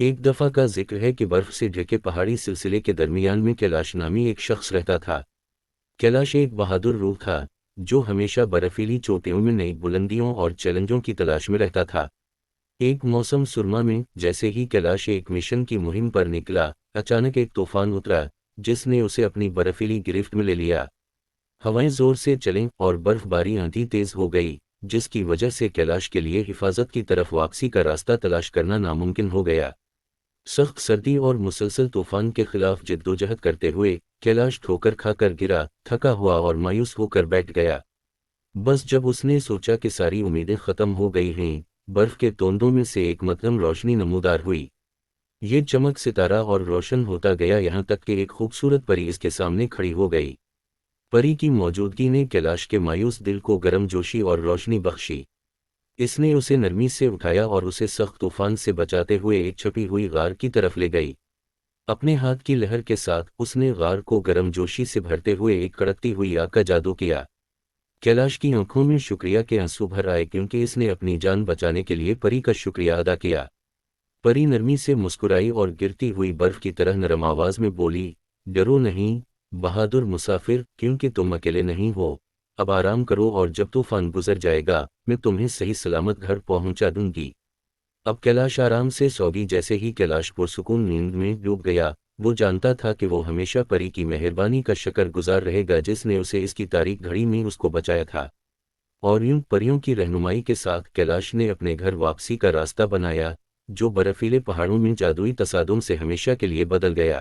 ایک دفعہ کا ذکر ہے کہ برف سے ڈھکے پہاڑی سلسلے کے درمیان میں کیلاش نامی ایک شخص رہتا تھا۔ کیلاش ایک بہادر روح تھا جو ہمیشہ برفیلی چوٹیوں میں نئی بلندیوں اور چیلنجوں کی تلاش میں رہتا تھا۔ ایک موسم سرما میں جیسے ہی کیلاش ایک مشن کی مہم پر نکلا، اچانک ایک طوفان اترا جس نے اسے اپنی برفیلی گرفت میں لے لیا۔ ہوائیں زور سے چلیں اور برف باری آندھی تیز ہو گئی، جس کی وجہ سے کیلاش کے لیے حفاظت کی طرف واپسی کا راستہ تلاش کرنا ناممکن ہو گیا۔ سخت سردی اور مسلسل طوفان کے خلاف جدوجہد کرتے ہوئے کیلاش ٹھوکر کھا کر گرا، تھکا ہوا اور مایوس ہو کر بیٹھ گیا۔ بس جب اس نے سوچا کہ ساری امیدیں ختم ہو گئی ہیں، برف کے توندوں میں سے ایک مدھم روشنی نمودار ہوئی۔ یہ چمک ستارہ اور روشن ہوتا گیا یہاں تک کہ ایک خوبصورت پری اس کے سامنے کھڑی ہو گئی۔ پری کی موجودگی نے کیلاش کے مایوس دل کو گرم جوشی اور روشنی بخشی۔ اس نے اسے نرمی سے اٹھایا اور اسے سخت طوفان سے بچاتے ہوئے ایک چھپی ہوئی غار کی طرف لے گئی۔ اپنے ہاتھ کی لہر کے ساتھ اس نے غار کو گرم جوشی سے بھرتے ہوئے ایک کڑکتی ہوئی آگ کا جادو کیا۔ کیلاش کی آنکھوں میں شکریہ کے آنسو بھر آئے کیونکہ اس نے اپنی جان بچانے کے لیے پری کا شکریہ ادا کیا۔ پری نرمی سے مسکرائی اور گرتی ہوئی برف کی طرح نرم آواز میں بولی، ڈرو نہیں بہادر مسافر، کیونکہ تم اکیلے نہیں ہو۔ اب آرام کرو اور جب طوفان گزر جائے گا میں تمہیں صحیح سلامت گھر پہنچا دوں گی۔ اب کیلاش آرام سے سو گئی۔ جیسے ہی کیلاش پرسکون نیند میں ڈوب گیا، وہ جانتا تھا کہ وہ ہمیشہ پری کی مہربانی کا شکر گزار رہے گا جس نے اسے اس کی تاریک گھڑی میں اس کو بچایا تھا۔ اور یوں پریوں کی رہنمائی کے ساتھ کیلاش نے اپنے گھر واپسی کا راستہ بنایا، جو برفیلے پہاڑوں میں جادوئی تصادم سے ہمیشہ کے لیے بدل گیا۔